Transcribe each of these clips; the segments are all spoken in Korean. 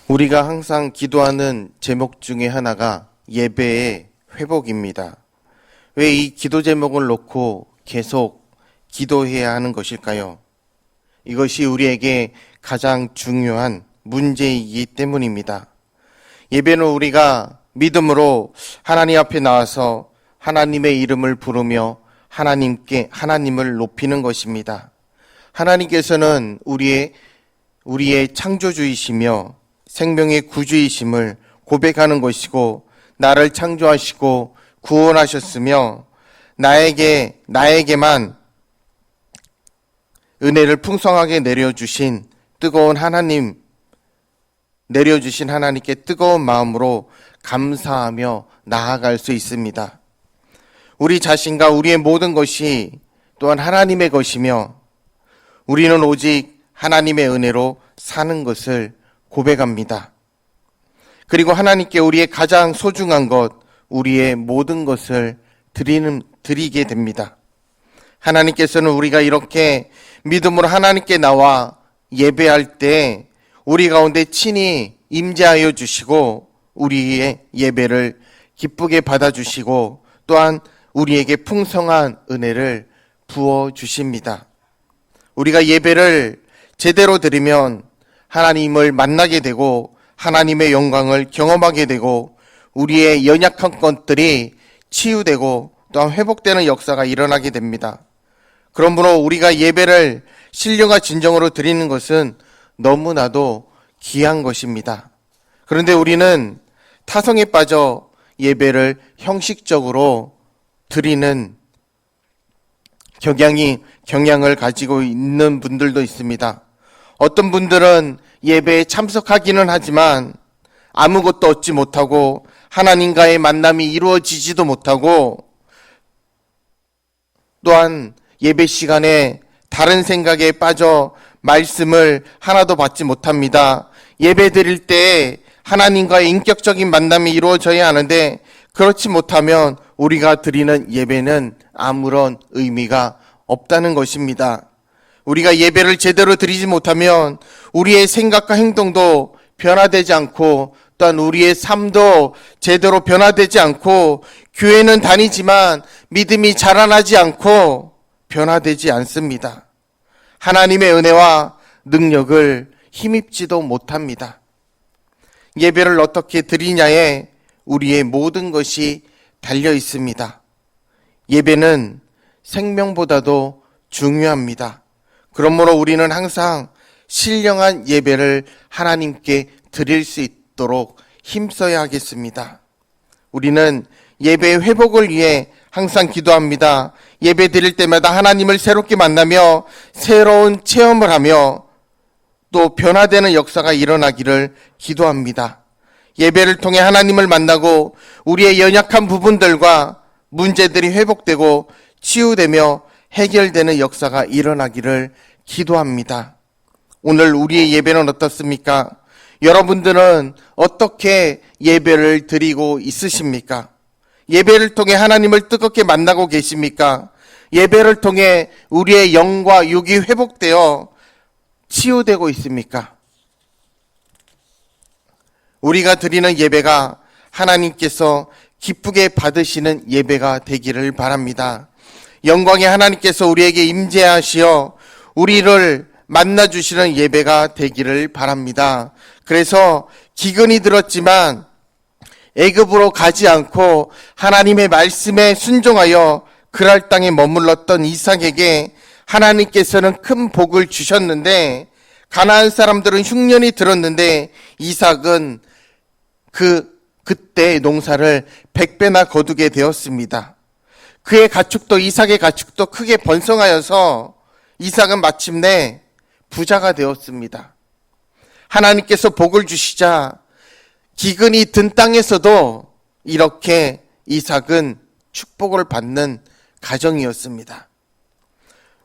우리가 항상 기도하는 제목 중에 하나가 예배의 회복입니다. 왜 이 기도 제목을 놓고 계속 기도해야 하는 것일까요? 이것이 우리에게 가장 중요한 문제이기 때문입니다. 예배는 우리가 믿음으로 하나님 앞에 나와서 하나님의 이름을 부르며 하나님을 높이는 것입니다. 하나님께서는 우리의 창조주이시며 생명의 구주이심을 고백하는 것이고, 나를 창조하시고 구원하셨으며 나에게만 은혜를 풍성하게 내려주신 하나님께 뜨거운 마음으로 감사하며 나아갈 수 있습니다. 우리 자신과 우리의 모든 것이 또한 하나님의 것이며, 우리는 오직 하나님의 은혜로 사는 것을 고백합니다. 그리고 하나님께 우리의 가장 소중한 것, 우리의 모든 것을 드리게 됩니다. 하나님께서는 우리가 이렇게 믿음으로 하나님께 나와 예배할 때 우리 가운데 친히 임재하여 주시고, 우리의 예배를 기쁘게 받아주시고, 또한 우리에게 풍성한 은혜를 부어 주십니다. 우리가 예배를 제대로 드리면 하나님을 만나게 되고 하나님의 영광을 경험하게 되고, 우리의 연약한 것들이 치유되고 또한 회복되는 역사가 일어나게 됩니다. 그러므로 우리가 예배를 신령과 진정으로 드리는 것은 너무나도 귀한 것입니다. 그런데 우리는 타성에 빠져 예배를 형식적으로 드리는 경향을 가지고 있는 분들도 있습니다. 어떤 분들은 예배에 참석하기는 하지만 아무것도 얻지 못하고 하나님과의 만남이 이루어지지도 못하고, 또한 예배 시간에 다른 생각에 빠져 말씀을 하나도 받지 못합니다. 예배 드릴 때 하나님과의 인격적인 만남이 이루어져야 하는데, 그렇지 못하면 우리가 드리는 예배는 아무런 의미가 없다는 것입니다. 우리가 예배를 제대로 드리지 못하면 우리의 생각과 행동도 변화되지 않고, 또한 우리의 삶도 제대로 변화되지 않고, 교회는 다니지만 믿음이 자라나지 않고 변화되지 않습니다. 하나님의 은혜와 능력을 힘입지도 못합니다. 예배를 어떻게 드리냐에 우리의 모든 것이 달려 있습니다. 예배는 생명보다도 중요합니다. 그러므로 우리는 항상 신령한 예배를 하나님께 드릴 수 있도록 힘써야 하겠습니다. 우리는 예배의 회복을 위해 항상 기도합니다. 예배 드릴 때마다 하나님을 새롭게 만나며 새로운 체험을 하며 또 변화되는 역사가 일어나기를 기도합니다. 예배를 통해 하나님을 만나고 우리의 연약한 부분들과 문제들이 회복되고 치유되며 해결되는 역사가 일어나기를 기도합니다. 오늘 우리의 예배는 어떻습니까? 여러분들은 어떻게 예배를 드리고 있으십니까? 예배를 통해 하나님을 뜨겁게 만나고 계십니까? 예배를 통해 우리의 영과 육이 회복되어 치유되고 있습니까? 우리가 드리는 예배가 하나님께서 기쁘게 받으시는 예배가 되기를 바랍니다. 영광의 하나님께서 우리에게 임재하시어 우리를 만나주시는 예배가 되기를 바랍니다. 그래서 기근이 들었지만 애굽으로 가지 않고 하나님의 말씀에 순종하여 그랄 땅에 머물렀던 이삭에게 하나님께서는 큰 복을 주셨는데, 가나안 사람들은 흉년이 들었는데 이삭은 그때 농사를 100배나 거두게 되었습니다. 이삭의 가축도 크게 번성하여서 이삭은 마침내 부자가 되었습니다. 하나님께서 복을 주시자 기근이 든 땅에서도 이렇게 이삭은 축복을 받는 가정이었습니다.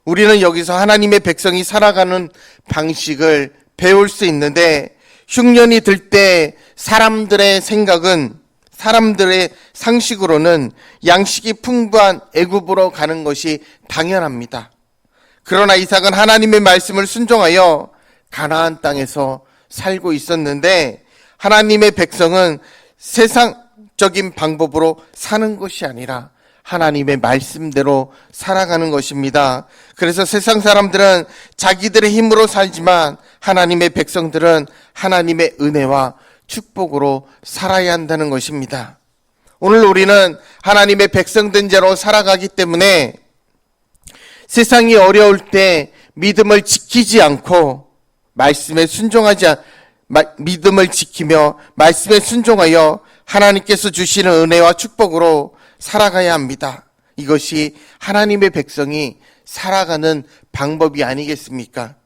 우리는 여기서 하나님의 백성이 살아가는 방식을 배울 수 있는데, 흉년이 들 때 사람들의 상식으로는 양식이 풍부한 애굽으로 가는 것이 당연합니다. 그러나 이삭은 하나님의 말씀을 순종하여 가나안 땅에서 살고 있었는데, 하나님의 백성은 세상적인 방법으로 사는 것이 아니라 하나님의 말씀대로 살아가는 것입니다. 그래서 세상 사람들은 자기들의 힘으로 살지만 하나님의 백성들은 하나님의 은혜와 축복으로 살아야 한다는 것입니다. 오늘 우리는 하나님의 백성된 자로 살아가기 때문에 세상이 어려울 때 믿음을 지키지 않고 믿음을 지키며 말씀에 순종하여 하나님께서 주시는 은혜와 축복으로 살아가야 합니다. 이것이 하나님의 백성이 살아가는 방법이 아니겠습니까?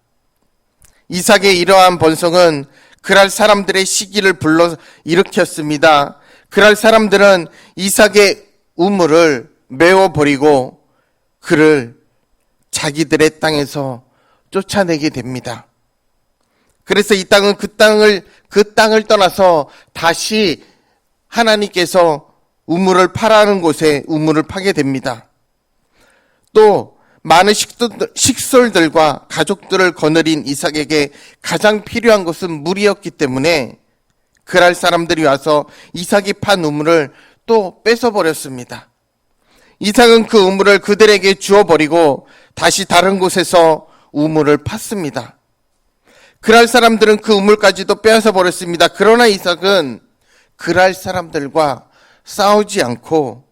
이삭의 이러한 번성은 그랄 사람들의 시기를 불러 일으켰습니다. 그랄 사람들은 이삭의 우물을 메워버리고 그를 자기들의 땅에서 쫓아내게 됩니다. 그래서 이 땅은 그 땅을 떠나서 다시 하나님께서 우물을 파라는 곳에 우물을 파게 됩니다. 또 많은 식솔들과 가족들을 거느린 이삭에게 가장 필요한 것은 물이었기 때문에 그랄 사람들이 와서 이삭이 판 우물을 또 뺏어버렸습니다. 이삭은 그 우물을 그들에게 주어버리고 다시 다른 곳에서 우물을 팠습니다. 그랄 사람들은 그 우물까지도 빼앗아 버렸습니다. 그러나 이삭은 그랄 사람들과 싸우지 않고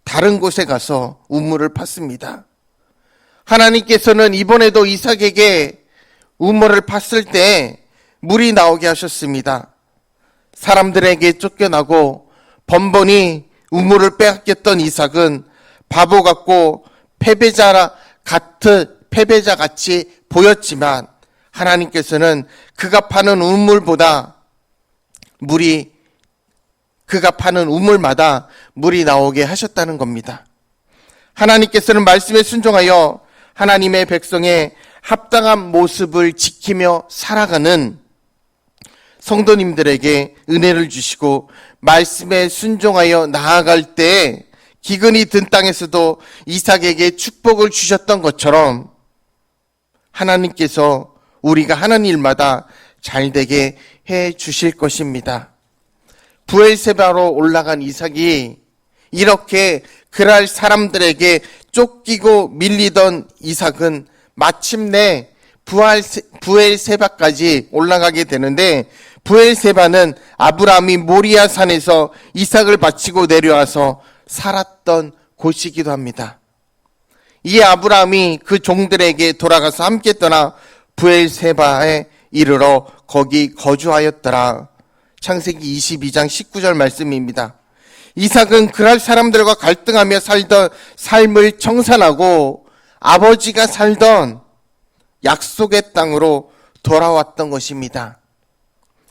다른 곳에 가서 우물을 팠습니다. 하나님께서는 이번에도 이삭에게 우물을 팠을 때 물이 나오게 하셨습니다. 사람들에게 쫓겨나고 번번이 우물을 빼앗겼던 이삭은 바보 같고 패배자같이 보였지만 하나님께서는 그가 파는 우물마다 물이 나오게 하셨다는 겁니다. 하나님께서는 말씀에 순종하여 하나님의 백성의 합당한 모습을 지키며 살아가는 성도님들에게 은혜를 주시고 말씀에 순종하여 나아갈 때 기근이 든 땅에서도 이삭에게 축복을 주셨던 것처럼 하나님께서 우리가 하는 일마다 잘되게 해 주실 것입니다. 브엘세바로 올라간 이삭이 이렇게 그랄 사람들에게 쫓기고 밀리던 이삭은 마침내 브엘세바까지 올라가게 되는데 브엘세바는 아브라함이 모리아 산에서 이삭을 바치고 내려와서 살았던 곳이기도 합니다. 이 아브라함이 그 종들에게 돌아가서 함께 떠나 브엘세바에 이르러 거기 거주하였더라. 창세기 22장 19절 말씀입니다. 이삭은 그랄 사람들과 갈등하며 살던 삶을 청산하고 아버지가 살던 약속의 땅으로 돌아왔던 것입니다.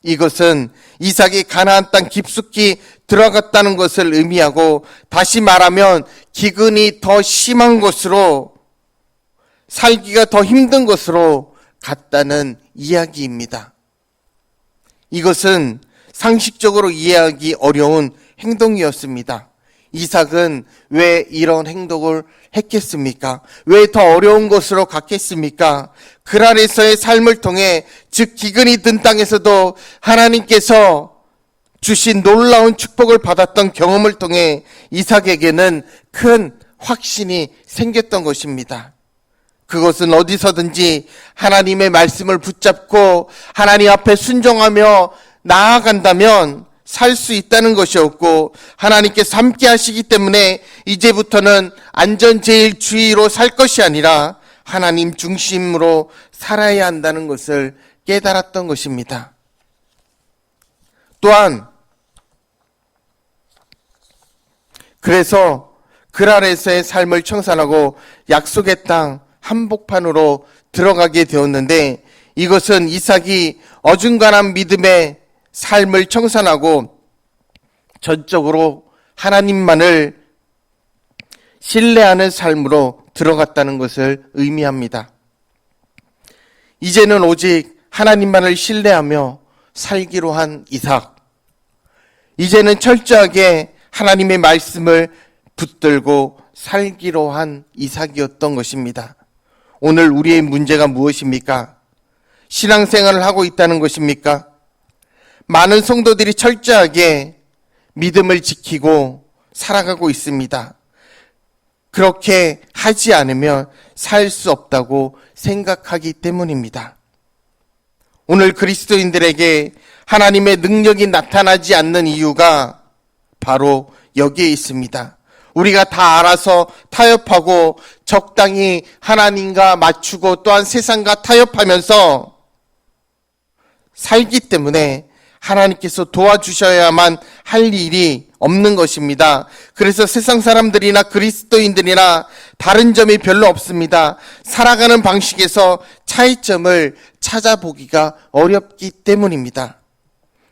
이것은 이삭이 가나안 땅 깊숙이 들어갔다는 것을 의미하고 다시 말하면 기근이 더 심한 곳으로 살기가 더 힘든 곳으로 갔다는 이야기입니다. 이것은 상식적으로 이해하기 어려운 행동이었습니다. 이삭은 왜 이런 행동을 했겠습니까? 왜 더 어려운 곳으로 갔겠습니까? 그랄에서의 삶을 통해 즉 기근이 든 땅에서도 하나님께서 주신 놀라운 축복을 받았던 경험을 통해 이삭에게는 큰 확신이 생겼던 것입니다. 그것은 어디서든지 하나님의 말씀을 붙잡고 하나님 앞에 순종하며 나아간다면 살 수 있다는 것이었고 하나님께서 함께 하시기 때문에 이제부터는 안전제일주의로 살 것이 아니라 하나님 중심으로 살아야 한다는 것을 깨달았던 것입니다. 또한 그래서 그랄에서의 삶을 청산하고 약속의 땅 한복판으로 들어가게 되었는데 이것은 이삭이 어중간한 믿음의 삶을 청산하고 전적으로 하나님만을 신뢰하는 삶으로 들어갔다는 것을 의미합니다. 이제는 오직 하나님만을 신뢰하며 살기로 한 이삭. 이제는 철저하게 하나님의 말씀을 붙들고 살기로 한 이삭이었던 것입니다. 오늘 우리의 문제가 무엇입니까? 신앙생활을 하고 있다는 것입니까? 많은 성도들이 철저하게 믿음을 지키고 살아가고 있습니다. 그렇게 하지 않으면 살 수 없다고 생각하기 때문입니다. 오늘 그리스도인들에게 하나님의 능력이 나타나지 않는 이유가 바로 여기에 있습니다. 우리가 다 알아서 타협하고 적당히 하나님과 맞추고 또한 세상과 타협하면서 살기 때문에 하나님께서 도와주셔야만 할 일이 없는 것입니다. 그래서 세상 사람들이나 그리스도인들이나 다른 점이 별로 없습니다. 살아가는 방식에서 차이점을 찾아보기가 어렵기 때문입니다.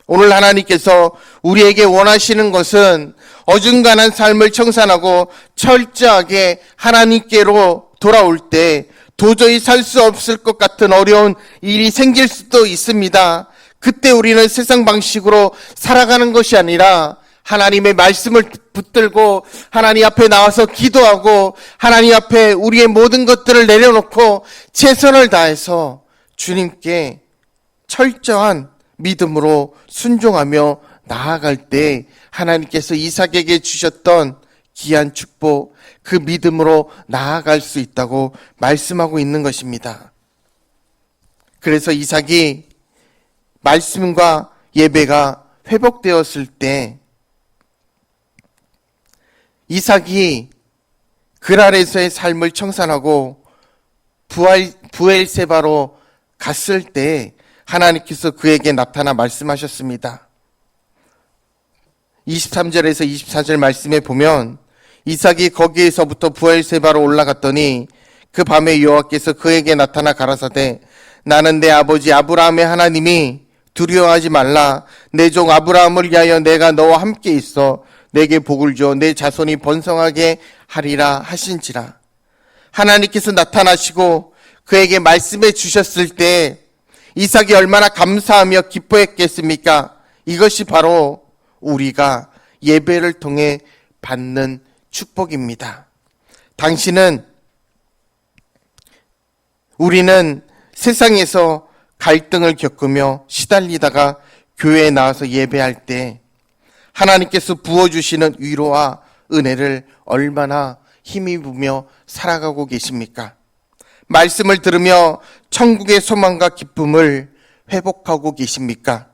오늘 하나님께서 우리에게 원하시는 것은 어중간한 삶을 청산하고 철저하게 하나님께로 돌아올 때 도저히 살 수 없을 것 같은 어려운 일이 생길 수도 있습니다. 그때 우리는 세상 방식으로 살아가는 것이 아니라 하나님의 말씀을 붙들고 하나님 앞에 나와서 기도하고 하나님 앞에 우리의 모든 것들을 내려놓고 최선을 다해서 주님께 철저한 믿음으로 순종하며 나아갈 때 하나님께서 이삭에게 주셨던 귀한 축복, 그 믿음으로 나아갈 수 있다고 말씀하고 있는 것입니다. 그래서 이삭이 말씀과 예배가 회복되었을 때 이삭이 그랄에서의 삶을 청산하고 부엘세바로 갔을 때 하나님께서 그에게 나타나 말씀하셨습니다. 23절에서 24절 말씀에 보면 이삭이 거기에서부터 부엘세바로 올라갔더니 그 밤에 여호와께서 그에게 나타나 가라사대 나는 내 아버지 아브라함의 하나님이 두려워하지 말라. 내 종 아브라함을 위하여 내가 너와 함께 있어 내게 복을 줘 내 자손이 번성하게 하리라 하신지라. 하나님께서 나타나시고 그에게 말씀해 주셨을 때 이삭이 얼마나 감사하며 기뻐했겠습니까? 이것이 바로 우리가 예배를 통해 받는 축복입니다. 우리는 세상에서 갈등을 겪으며 시달리다가 교회에 나와서 예배할 때 하나님께서 부어주시는 위로와 은혜를 얼마나 힘입으며 살아가고 계십니까? 말씀을 들으며 천국의 소망과 기쁨을 회복하고 계십니까?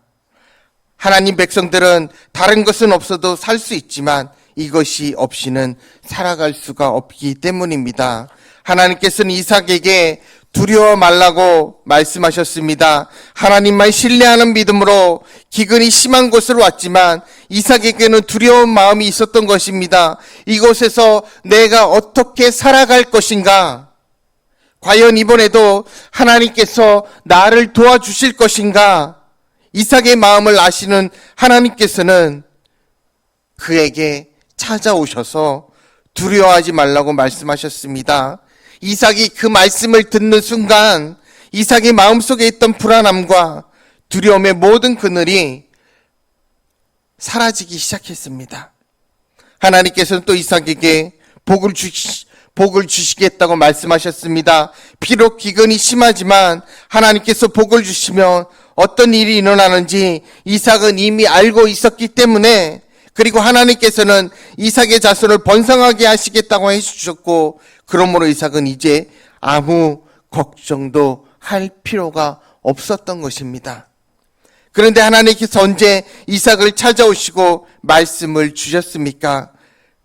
하나님 백성들은 다른 것은 없어도 살 수 있지만 이것이 없이는 살아갈 수가 없기 때문입니다. 하나님께서는 이삭에게 두려워 말라고 말씀하셨습니다. 하나님만 신뢰하는 믿음으로 기근이 심한 곳으로 왔지만 이삭에게는 두려운 마음이 있었던 것입니다. 이곳에서 내가 어떻게 살아갈 것인가? 과연 이번에도 하나님께서 나를 도와주실 것인가? 이삭의 마음을 아시는 하나님께서는 그에게 찾아오셔서 두려워하지 말라고 말씀하셨습니다. 이삭이 그 말씀을 듣는 순간 이삭의 마음속에 있던 불안함과 두려움의 모든 그늘이 사라지기 시작했습니다. 하나님께서는 또 이삭에게 복을 주시겠다고 말씀하셨습니다. 비록 기근이 심하지만 하나님께서 복을 주시면 어떤 일이 일어나는지 이삭은 이미 알고 있었기 때문에, 그리고 하나님께서는 이삭의 자손을 번성하게 하시겠다고 해주셨고, 그러므로 이삭은 이제 아무 걱정도 할 필요가 없었던 것입니다. 그런데 하나님께서 언제 이삭을 찾아오시고 말씀을 주셨습니까?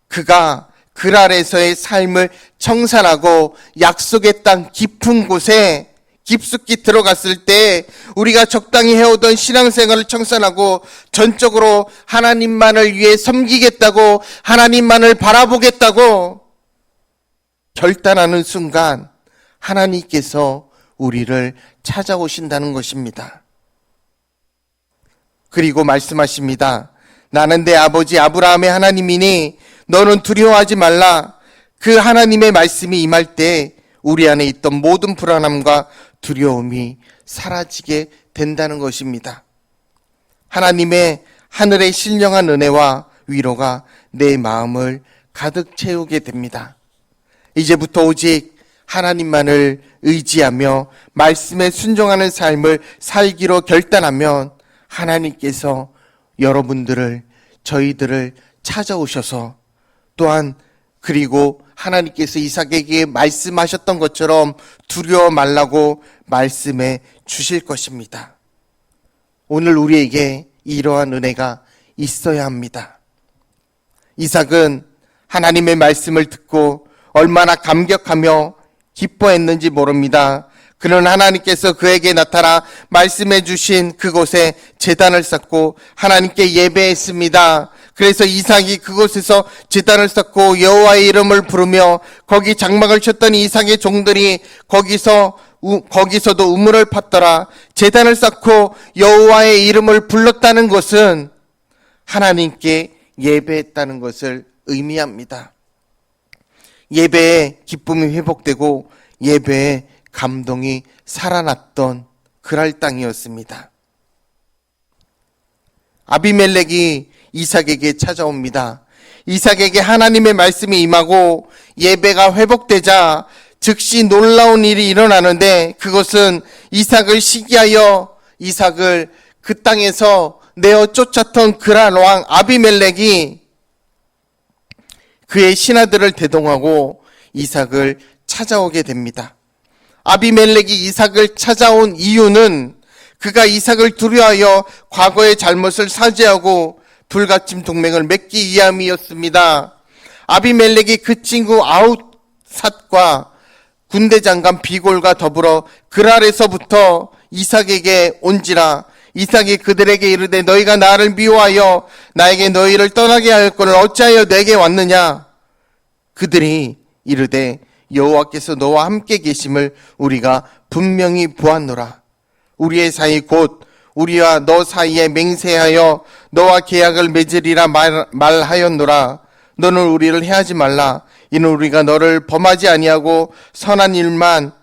그가 그랄에서의 삶을 청산하고 약속의 땅 깊은 곳에 깊숙이 들어갔을 때 우리가 적당히 해오던 신앙생활을 청산하고 전적으로 하나님만을 위해 섬기겠다고, 하나님만을 바라보겠다고 결단하는 순간 하나님께서 우리를 찾아오신다는 것입니다. 그리고 말씀하십니다. 나는 내 아버지 아브라함의 하나님이니 너는 두려워하지 말라. 그 하나님의 말씀이 임할 때 우리 안에 있던 모든 불안함과 두려움이 사라지게 된다는 것입니다. 하나님의 하늘의 신령한 은혜와 위로가 내 마음을 가득 채우게 됩니다. 이제부터 오직 하나님만을 의지하며 말씀에 순종하는 삶을 살기로 결단하면 하나님께서 여러분들을, 저희들을 찾아오셔서 또한 그리고 하나님께서 이삭에게 말씀하셨던 것처럼 두려워 말라고 말씀해 주실 것입니다. 오늘 우리에게 이러한 은혜가 있어야 합니다. 이삭은 하나님의 말씀을 듣고 얼마나 감격하며 기뻐했는지 모릅니다. 그는 하나님께서 그에게 나타나 말씀해 주신 그곳에 제단을 쌓고 하나님께 예배했습니다. 그래서 이삭이 그곳에서 제단을 쌓고 여호와의 이름을 부르며 거기 장막을 쳤더니 이삭의 종들이 거기서도 우물을 팠더라. 제단을 쌓고 여호와의 이름을 불렀다는 것은 하나님께 예배했다는 것을 의미합니다. 예배의 기쁨이 회복되고 예배의 감동이 살아났던 그랄 땅이었습니다. 아비멜렉이 이삭에게 찾아옵니다. 이삭에게 하나님의 말씀이 임하고 예배가 회복되자 즉시 놀라운 일이 일어나는데 그것은 이삭을 시기하여 이삭을 그 땅에서 내어 쫓았던 그란 왕 아비멜렉이 그의 신하들을 대동하고 이삭을 찾아오게 됩니다. 아비멜렉이 이삭을 찾아온 이유는 그가 이삭을 두려워하여 과거의 잘못을 사죄하고 불가침 동맹을 맺기 위함이었습니다. 아비멜렉이 그 친구 아웃삿과 군대 장관 비골과 더불어 그랄에서부터 이삭에게 온지라. 이삭이 그들에게 이르되 너희가 나를 미워하여 나에게 너희를 떠나게 하였거늘 어찌하여 내게 왔느냐. 그들이 이르되 여호와께서 너와 함께 계심을 우리가 분명히 보았노라. 우리의 사이 곧 우리와 너 사이에 맹세하여 너와 계약을 맺으리라 말하였노라. 너는 우리를 해하지 말라. 이는 우리가 너를 범하지 아니하고 선한 일만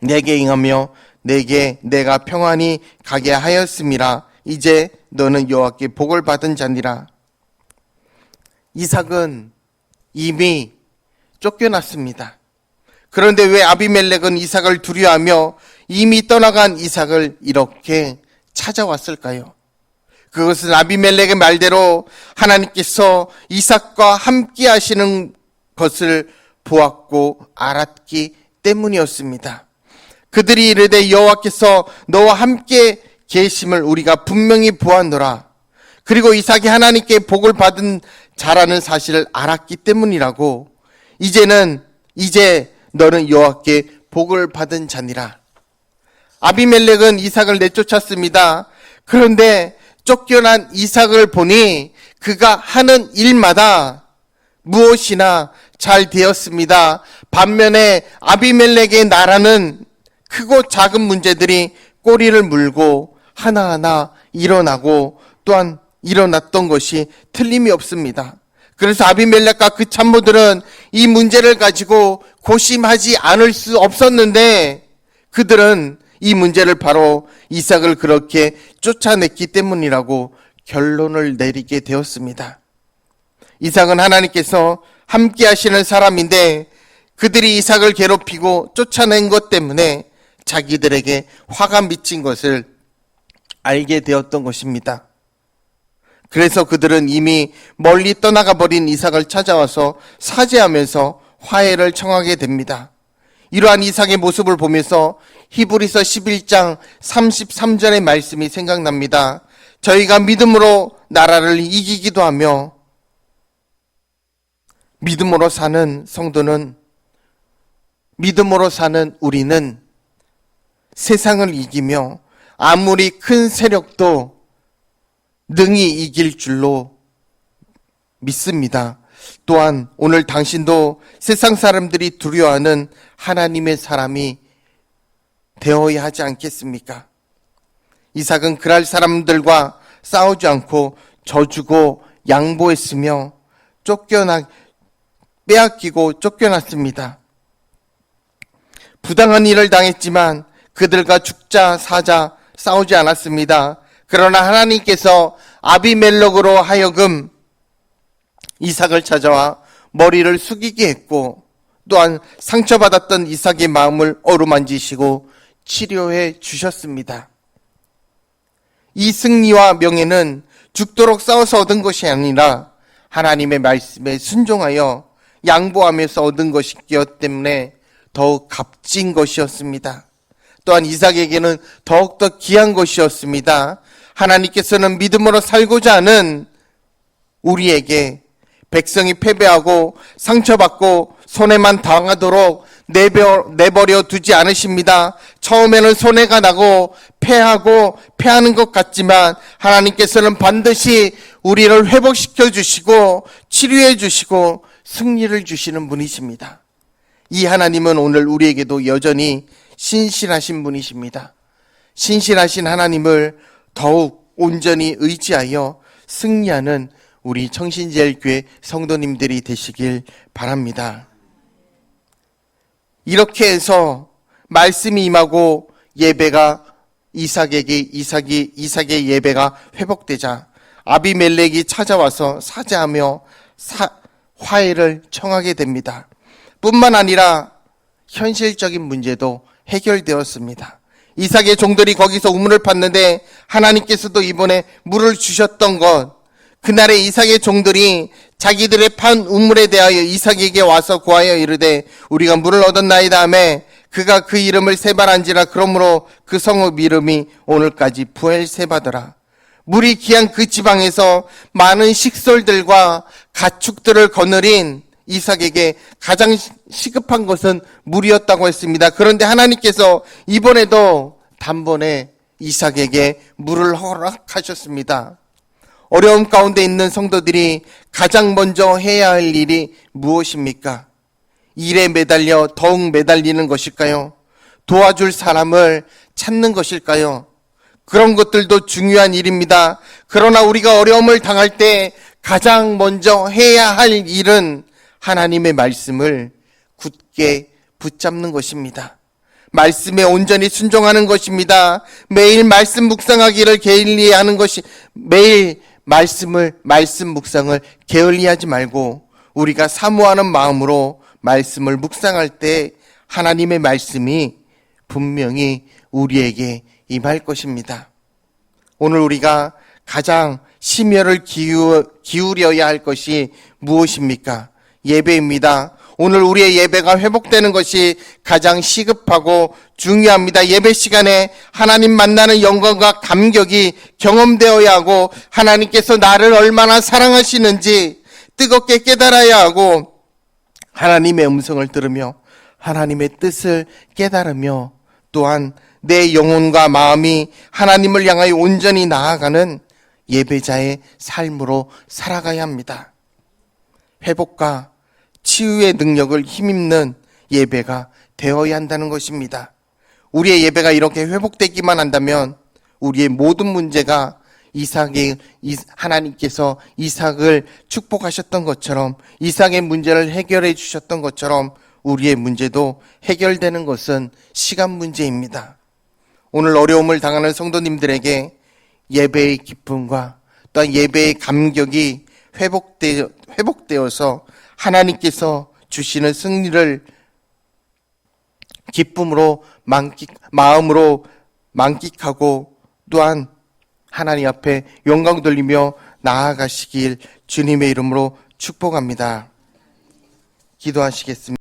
내게 행하며 내가 평안히 가게 하였음이라. 이제 너는 여호와께 복을 받은 자니라. 이삭은 이미 쫓겨났습니다. 그런데 왜 아비멜렉은 이삭을 두려워하며 이미 떠나간 이삭을 이렇게 찾아왔을까요? 그것은 아비멜렉의 말대로 하나님께서 이삭과 함께 하시는 것을 보았고 알았기 때문이었습니다. 그들이 이르되 여호와께서 너와 함께 계심을 우리가 분명히 보았노라. 그리고 이삭이 하나님께 복을 받은 자라는 사실을 알았기 때문이라고. 이제 너는 여호와께 복을 받은 자니라. 아비멜렉은 이삭을 내쫓았습니다. 그런데 쫓겨난 이삭을 보니 그가 하는 일마다 무엇이나 잘 되었습니다. 반면에 아비멜렉의 나라는 크고 작은 문제들이 꼬리를 물고 하나하나 일어나고 또한 일어났던 것이 틀림이 없습니다. 그래서 아비멜렉과 그 참모들은 이 문제를 가지고 고심하지 않을 수 없었는데 그들은 이 문제를 바로 이삭을 그렇게 쫓아냈기 때문이라고 결론을 내리게 되었습니다. 이삭은 하나님께서 함께 하시는 사람인데 그들이 이삭을 괴롭히고 쫓아낸 것 때문에 자기들에게 화가 미친 것을 알게 되었던 것입니다. 그래서 그들은 이미 멀리 떠나가 버린 이삭을 찾아와서 사죄하면서 화해를 청하게 됩니다. 이러한 이삭의 모습을 보면서 히브리서 11장 33절의 말씀이 생각납니다. 저희가 믿음으로 나라를 이기기도 하며 믿음으로 사는 성도는, 믿음으로 사는 우리는 세상을 이기며 아무리 큰 세력도 능히 이길 줄로 믿습니다. 또한 오늘 당신도 세상 사람들이 두려워하는 하나님의 사람이 되어야 하지 않겠습니까? 이삭은 그랄 사람들과 싸우지 않고 져주고 양보했으며 빼앗기고 쫓겨났습니다. 부당한 일을 당했지만 그들과 죽자 사자 싸우지 않았습니다. 그러나 하나님께서 아비멜렉으로 하여금 이삭을 찾아와 머리를 숙이게 했고 또한 상처받았던 이삭의 마음을 어루만지시고 치료해 주셨습니다. 이 승리와 명예는 죽도록 싸워서 얻은 것이 아니라 하나님의 말씀에 순종하여 양보하면서 얻은 것이기 때문에 더욱 값진 것이었습니다. 또한 이삭에게는 더욱더 귀한 것이었습니다. 하나님께서는 믿음으로 살고자 하는 우리에게 백성이 패배하고 상처받고 손해만 당하도록 내버려 두지 않으십니다. 처음에는 손해가 나고 패하는 것 같지만 하나님께서는 반드시 우리를 회복시켜 주시고 치료해 주시고 승리를 주시는 분이십니다. 이 하나님은 오늘 우리에게도 여전히 신실하신 분이십니다. 신실하신 하나님을 더욱 온전히 의지하여 승리하는 우리 청신제일교회 성도님들이 되시길 바랍니다. 이렇게 해서 말씀이 임하고 예배가 이삭의 예배가 회복되자 아비멜렉이 찾아와서 사죄하며 화해를 청하게 됩니다. 뿐만 아니라 현실적인 문제도 해결되었습니다. 이삭의 종들이 거기서 우물을 팠는데 하나님께서도 이번에 물을 주셨던 것, 그날에 이삭의 종들이 자기들의 판 우물에 대하여 이삭에게 와서 고하여 이르되 우리가 물을 얻었나이다 하매 그가 그 이름을 세바란지라. 그러므로 그 성읍 이름이 오늘까지 부엘세바더라. 물이 귀한 그 지방에서 많은 식솔들과 가축들을 거느린 이삭에게 가장 시급한 것은 물이었다고 했습니다. 그런데 하나님께서 이번에도 단번에 이삭에게 물을 허락하셨습니다. 어려움 가운데 있는 성도들이 가장 먼저 해야 할 일이 무엇입니까? 일에 매달려 더욱 매달리는 것일까요? 도와줄 사람을 찾는 것일까요? 그런 것들도 중요한 일입니다. 그러나 우리가 어려움을 당할 때 가장 먼저 해야 할 일은 하나님의 말씀을 굳게 붙잡는 것입니다. 말씀에 온전히 순종하는 것입니다. 매일 말씀 묵상하기를 게을리하는 것이 매일 말씀 묵상을 게을리하지 말고 우리가 사모하는 마음으로 말씀을 묵상할 때 하나님의 말씀이 분명히 우리에게 임할 것입니다. 오늘 우리가 가장 심혈을 기울여야 할 것이 무엇입니까? 예배입니다. 오늘 우리의 예배가 회복되는 것이 가장 시급하고 중요합니다. 예배 시간에 하나님 만나는 영광과 감격이 경험되어야 하고 하나님께서 나를 얼마나 사랑하시는지 뜨겁게 깨달아야 하고 하나님의 음성을 들으며 하나님의 뜻을 깨달으며 또한 내 영혼과 마음이 하나님을 향하여 온전히 나아가는 예배자의 삶으로 살아가야 합니다. 회복과 치유의 능력을 힘입는 예배가 되어야 한다는 것입니다. 우리의 예배가 이렇게 회복되기만 한다면 우리의 모든 문제가 하나님께서 이삭을 축복하셨던 것처럼 이삭의 문제를 해결해 주셨던 것처럼 우리의 문제도 해결되는 것은 시간 문제입니다. 오늘 어려움을 당하는 성도님들에게 예배의 기쁨과 또한 예배의 감격이 회복되어서 하나님께서 주시는 승리를 기쁨으로 마음으로 만끽하고 또한 하나님 앞에 영광 돌리며 나아가시길 주님의 이름으로 축복합니다. 기도하시겠습니다.